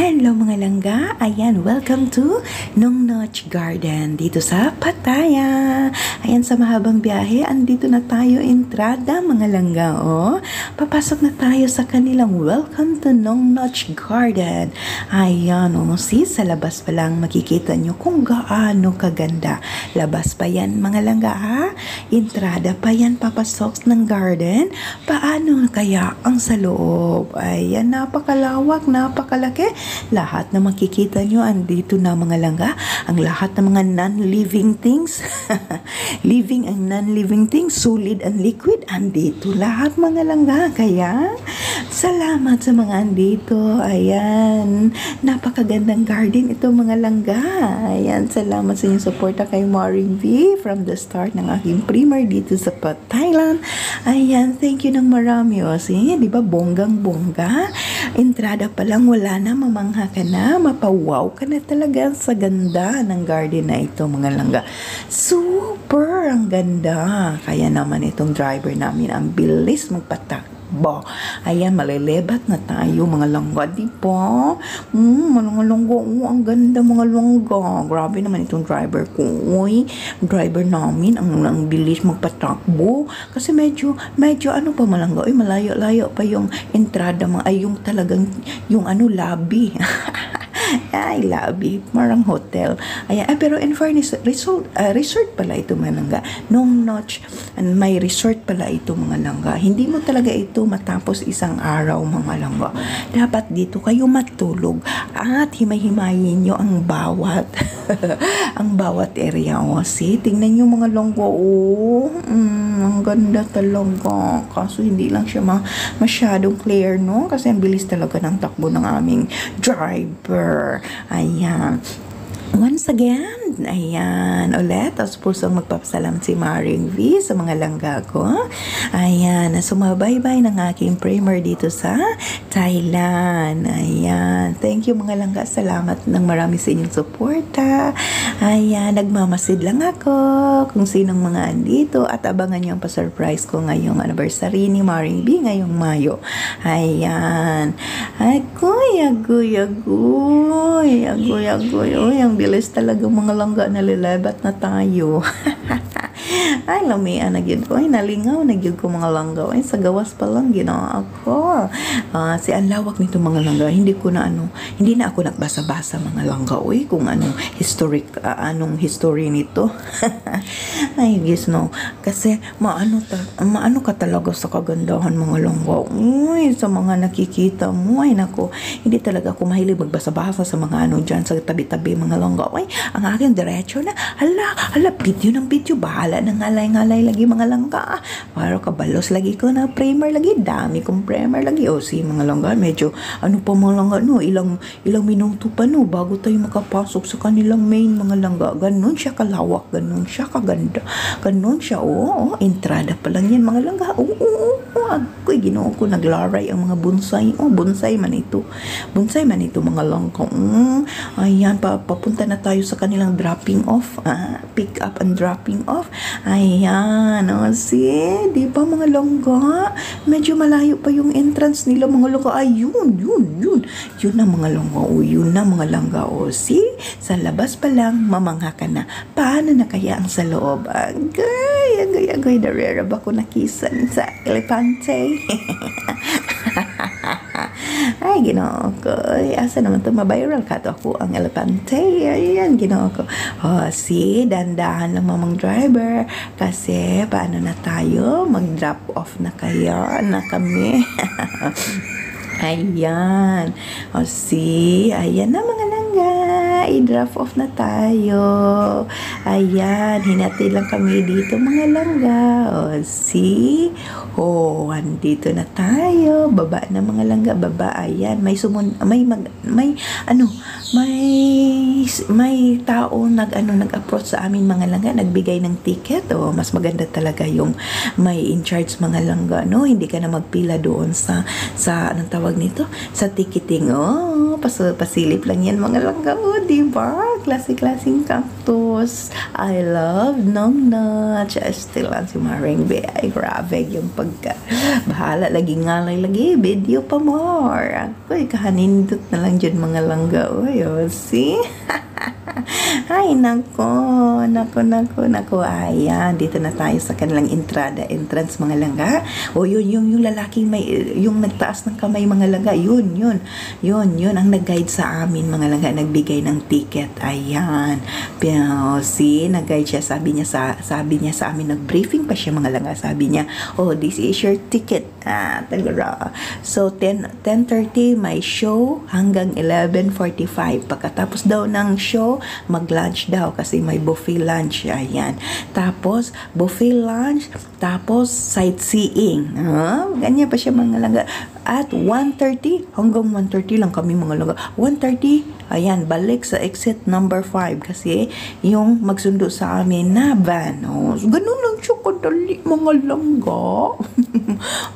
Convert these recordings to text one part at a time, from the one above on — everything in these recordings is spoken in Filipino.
Hello mga langga! Ayan, welcome to Nong Notch Garden dito sa Pattaya. Ayan, sa mahabang biyahe, andito na tayo entrada mga langga. Oh, papasok na tayo sa kanilang welcome to Nong Notch Garden. Ayan, see, sa labas pa lang makikita nyo kung gaano kaganda. Labas pa yan mga langga ha? Entrada pa yan papasok ng garden. Paano kaya ang sa loob? Ayan, napakalawak, napakalaki. Lahat na makikita nyo, andito na mga langga. Ang lahat ng mga non-living things, living and non-living things, solid and liquid, andito lahat mga langga. Kaya, salamat sa mga andito. Ayan, napakagandang garden ito mga langga. Ayan, salamat sa inyong suporta kay Maring V from the start ng aking primer dito sa Thailand. Ayan, thank you ng marami. O, see, di ba, bonggang-bongga. Entrada pa lang, wala na, mamangha ka na, mapawaw ka na talaga sa ganda ng garden na ito mga langga. Super ang ganda. Kaya naman itong driver namin, ang bilis magpatakbo. Ayan, malelebat na tayo mga langga, di ba? Mga langga, ang ganda mga langga. Grabe naman itong driver ko. Uy, driver namin, ang bilis magpatakbo. Kasi medyo ano pa malangga. Uy, malayo-layo pa yung entrada, ay yung talagang, yung lobby. Ay, lobby, marang hotel. Ayan, pero in fairness, resort pala ito mga langga. Nong Notch, may resort pala ito mga langga. Hindi mo talaga ito matapos isang araw mga langga. Dapat dito kayo matulog at himay-himayin nyo ang bawat ang bawat area. O, see, tingnan nyo mga langga. Oh, ang ganda talaga. Kaso hindi lang siya masyadong clear, no? Kasi ang bilis talaga ng takbo ng aming driver. Ayan. Once again, ayan, ulit, tapos pusong magpapasalam si Maring V sa mga langga ko. Ayan, sumabaybay ng aking primer dito sa Thailand. Ayan, thank you mga langga, salamat ng marami sa inyong suporta. Ayan, nagmamasid lang ako kung sinong mga andito at abangan nyo ang pa-surprise ko ngayong anniversary ni Maring V ngayong Mayo. Ayan, agoy, ang bilis talaga mga langga, nalilebat na tayo. Ay, lamian na gyud ko. Ay, nalingaw na gyud ko mga langga. Ay, sa gawas pa lang ginawa ako. Si ang lawak nito mga langga. Hindi na ako nagbasa-basa mga langga. Uy, kung anong history nito. Ay, guys, no. Kasi, maano ka talaga sa kagandahan mga langga. Uy, sa mga nakikita mo. Ay, nako. Hindi talaga ako mahilig magbasa-basa sa mga dyan sa tabi-tabi mga langga. Uy, ang aking diretso na. Hala, video ng video. Bahala ng ngalay-ngalay lagi mga langga. Para kabalos lagi ko na primer lagi. Dami kong primer lagi. O si mga langga, medyo pa mga langga, no? Ilang minuto pa, no? Bago tayo makapasok sa kanilang main mga langga. Ganon siya kalawak. Ganon siya kaganda. Ganon siya, entrada pa lang yan mga langga. Ako'y ginoo ko. Naglaray ang mga bonsai. Bonsai man ito. Bonsai man ito mga langga. Ayan, papunta na tayo sa kanilang dropping off. Pick up and dropping off. Ayan, see, di ba mga langga? Medyo malayo pa yung entrance nila mga langga. Ayun, yun na mga langga. Yun na mga langga. See, sa labas pa lang, mamangha ka na. Paano na kaya ang sa loob? Agay, darera ba ko nakisan sa elepante? Ay, ginoo ko. Asa naman ito, mabiral ka to ako ang elepante. Ayan, ginoo ko. See, dandahan lang mamang driver. Kasi, paano na tayo? Mag-drop off na kayo na kami. Ayan. See, ayan na mga langga. I-drop off na tayo. Ayan, hinati lang kami dito mga langga. See? Andito na tayo. Baba na mga langga, baba. Ayan, may tao nag-approach sa amin mga langga, nagbigay ng ticket. Mas maganda talaga yung may in charge mga langga, no? Hindi ka na magpila doon sa anong tawag nito? Sa ticketing. Pasilip lang yan mga langga. Diba? klase-klaseng cactus. I love Nongnotch. Still lang si Maring Be. Ay, grabe yung pagka. Bahala, lagi ngalay lagi. Video pa more. Ako'y kahanindot na lang dyan mga langga. Uy, oh, see? Ay, nako. Ayan, dito na tayo sa kanilang entrance mga langga. O, yung lalaking may, yung nagtaas ng kamay mga langga. Yun ang nag-guide sa amin mga langga. Nagbigay ng ticket. Ayan. Pero, see, nag-guide siya. Sabi niya sa amin, nag-briefing pa siya mga langga. Sabi niya, oh, this is your ticket. Talaga. So, 10:30 may show hanggang 11:45. Pagkatapos daw ng show, mag-lunch daw kasi may buffet lunch. Ayan. Tapos, buffet lunch, tapos sightseeing. Ganyan pa siya mga langga. At 1:30, hanggang 1:30 lang kami mga langga. 1:30, ayan, balik sa exit number 5 kasi yung magsundo sa amin na van. Ganun lang siya kadali mga langga.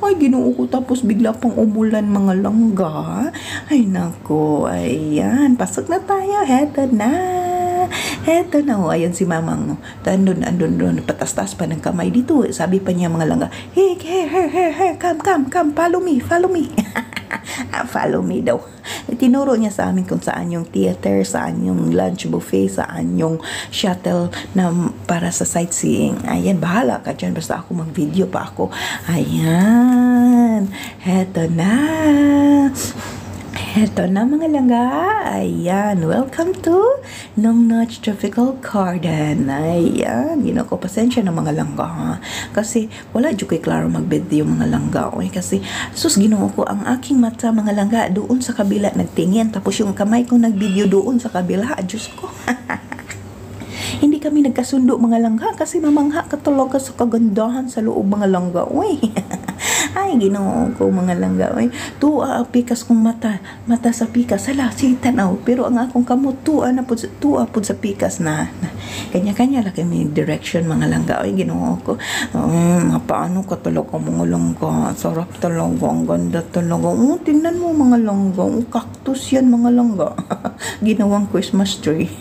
Ay, Ginoo ko, tapos bigla pang umulan mga langga. Ay, nako, ayan, pasok na tayo. Heto na, ayan si mamang. Andun, patastas pa ng kamay dito. Sabi pa niya mga langga, hey, come, follow me. Follow me daw. Tinuro niya sa amin kung saan yung theater, saan yung lunch buffet, saan yung shuttle na para sa sightseeing. Ayan, bahala ka dyan. Basta ako mag-video pa ako. Ayan. Heto na mga langga. Ayan. Welcome to Nongnotch Tropical Garden. Ayan. Ginako, pasensya na mga langga. Ha? Kasi wala dyan ko'y klaro mag-video mga langga. Okay? Kasi sus, Ginoo ko, ang aking mata mga langga doon sa kabila nagtingin. Tapos yung kamay ko nag-video doon sa kabila. Diyos ko. Hindi kami nagkasundo mga langga kasi mamangha ka talaga sa kagandahan sa loob mga langga. Uy. Ay, Ginoo ko mga langga. Uy, tuwa pikas kong mata sa pikas. Hala, si tanaw. Pero ang akong kamot, tuwa po sa pikas na. Kanya-kanya lang kami direction mga langga. Uy, Ginoo ko. Paano ka talaga mga langga? Sarap talaga. Ang ganda talaga. Tingnan mo mga langga. Cactus yan mga langga. Ginawang Christmas tree.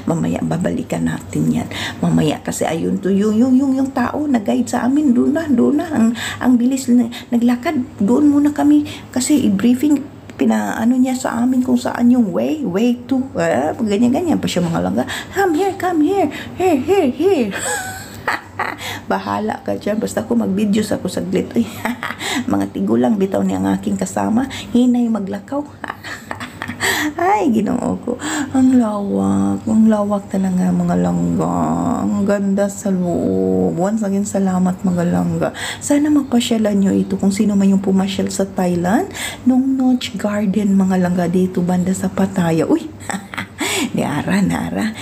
Mamaya babalikan natin yan. Mamaya kasi ayun to yung tao na guide sa amin doon na ang bilis naglakad doon muna kami kasi i-briefing pinaano niya sa amin kung saan yung way to ganyan pa siya mga langga. Come here here bahala ka dyan basta ako mag-videos ako saglit. Mga tigulang bitaw niya ang aking kasama hinay maglakaw. Ay, Ginoo ko. Ang lawak talaga mga langga. Ang ganda sa loob. Once again, salamat mga langga. Sana magpasyalan nyo ito kung sino man yung pumasyal sa Thailand. Nongnotch Garden mga langga dito banda sa Pattaya. Uy! Naara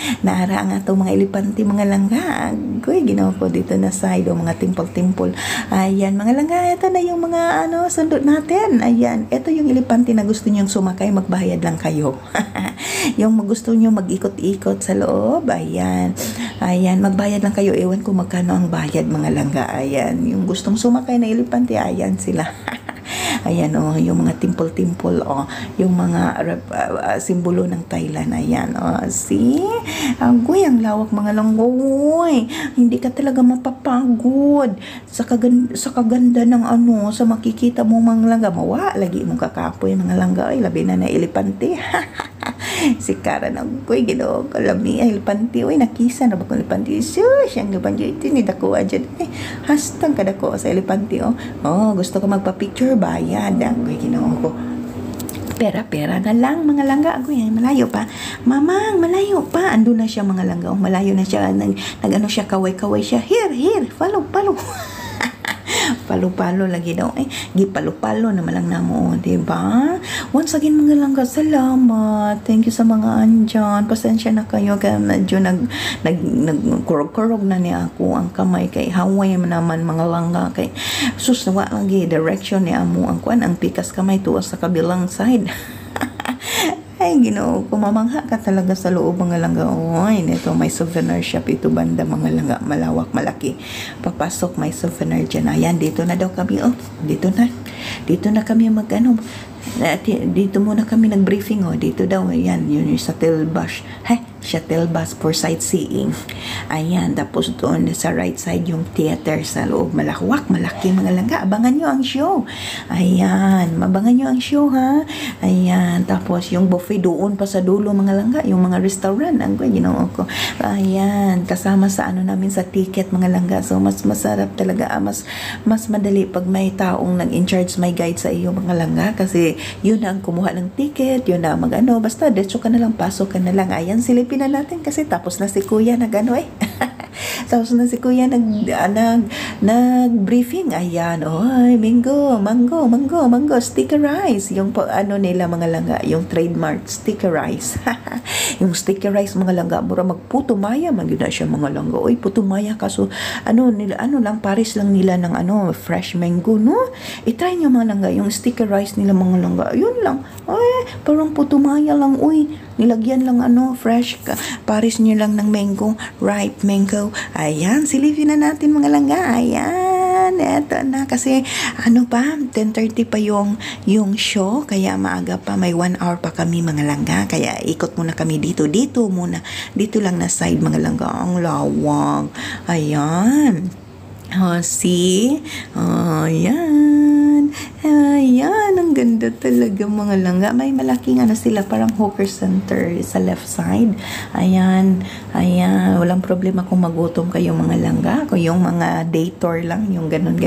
ang atong mga elepante mga langga. Uy, Ginoo ko dito na side o mga timpol. Ayan mga langga, ito na yung mga sundot natin. Ayan, ito yung elepante na gusto nyong sumakay, magbayad lang kayo. Yung gusto nyo mag-ikot-ikot sa loob, ayan, magbayad lang kayo. Ewan ko magkano ang bayad mga langga. Ayan, yung gustong sumakay na elepante, ayan sila. Ayan yung mga timpol-timpol yung mga simbolo ng Thailand. Ayan see? Agoy, ang lawak mga langgoy. Hindi ka talaga mapapagod sa kaganda ng sa makikita mo mga langga. Mawa, lagi mong kakapoy mga langga. Ay, labi na elepante. Si Kara na koy Ginoo ko lami elepante. Uy, nakisa na ba kung elepante? Sus, ang elepante ito ni dako dyan. Hastang ka dako sa elepante. Gusto ko magpa-picture ba? Yan, koy Ginoo ko. Pera na lang mga langga. Agoy, malayo pa. Mamang, malayo pa. Ando na siya mga langga. Malayo na siya. Nag-ano siya, kaway-kaway siya. Here, follow. Palo-palo lagi daw. Gipalo-palo naman lang namo, diba? Once again mga langga, salamat. Thank you sa mga andyan. Pasensya na kayo kaya medyo nagkurog-kurog na niya ako ang kamay kay haway naman mga langga kay susnawa lagi direction niya mo ang ang pikas kamay tuwa sa kabilang side. Ay, Ginoo ko, mamangha ka talaga sa loob mga langga. Oy, nito may souvenir shop ito banda mga langga, malawak, malaki. Papasok may souvenir dyan. Ayan, dito na daw kami. Dito na kami dito muna kami nag-briefing. Dito daw, ayan, yun yung sa Tilbush. shuttle bus for sightseeing. Ayan, tapos doon sa right side yung theater sa loob. Malaki mga langga. Abangan nyo ang show. Ayan, mabangan nyo ang show ha. Ayan, tapos yung buffet doon pa sa dulo mga langga. Yung mga restaurant, ang ginawa ko. Ayan, kasama sa ano namin sa ticket mga langga. So, mas masarap talaga. Mas madali pag may taong nag-in-charge, may guide sa iyo mga langga. Kasi yun ang kumuha ng ticket, yun na mag-ano. Basta, detso ka na lang, pasok ka na lang. Ayan, silipin na natin kasi tapos na si kuya nag-ano eh. Tapos na si kuya nag-briefing. Ayan, oy, mango, sticker rice. Yung ano nila mga langga, yung trademark sticker rice. Yung sticker rice mga langga, mura magputo maya, man yun na siya mga langga. Oy, puto maya kaso, ano lang, pares lang nila ng ano, fresh mango, no? I-try nyo mga langga, yung sticker rice nila mga langga, yun lang. Ay, parang puto maya lang, uy. Nilagyan lang ano, fresh pares nyo lang ng mango, ripe mango. Ayan, silipin na natin mga langga. Ayan, eto na. Kasi ano pa, 10:30 pa yung show. Kaya maaga pa, may 1 hour pa kami mga langga. Kaya ikot muna kami dito muna. Dito lang na side mga langga. Ang lawang. Ayan. See? Ayan. Ayan, ang ganda talaga mga langga. May malaking ano sila, parang hawker center sa left side. Ayan, walang problema kung magutom kayo mga langga. Kung yung mga day tour lang, yung ganon,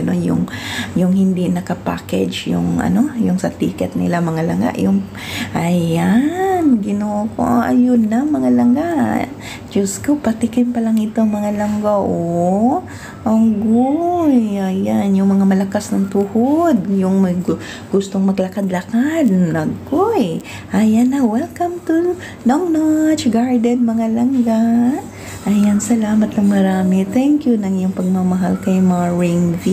yung hindi nakapackage, yung ano, yung sa ticket nila mga langga. Yung, ayan, ginoo ko, ayun na mga langga. Diyos ko, patikim pa lang ito mga langga, oh. Ang guy, ayan, yung mga malakas ng tuhod, yung may gustong maglakad-lakad, nagkoy. Ayan na, welcome to Nong Notch Garden mga langga. Ayan, salamat lang marami. Thank you ng iyong pagmamahal kay Maring V.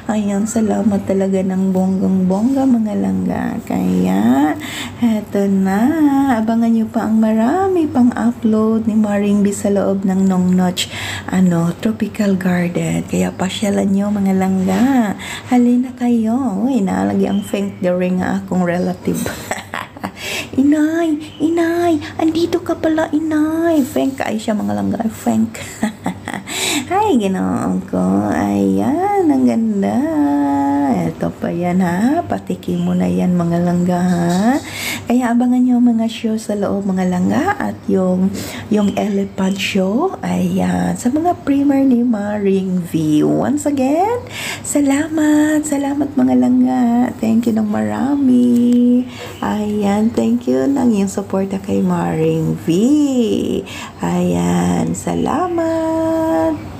Ayan, salamat talaga ng bonggang-bongga mga langga. Kaya, eto na. Abangan nyo pa ang marami pang upload ni Maring V sa loob ng Nong Notch Tropical Garden. Kaya pasyalan nyo mga langga. Halina kayo. Uy, naalagi ang Feng the ring akong relative. Inay, andito ka pala, inay. Fenk, ay siya mga langga. Fenk. Ay, ganoon ko. Ayan, ang ganda. Ito pa yan ha. Patikim mo na yan mga langga ha. Kaya abangan nyo mga show sa loob mga langga at yung elephant show. Ayan, sa mga premier ni Maring V. Once again, salamat mga langga. Thank you ng marami. Ayan, thank you ng yung suporta kay Maring V. Ayan, salamat.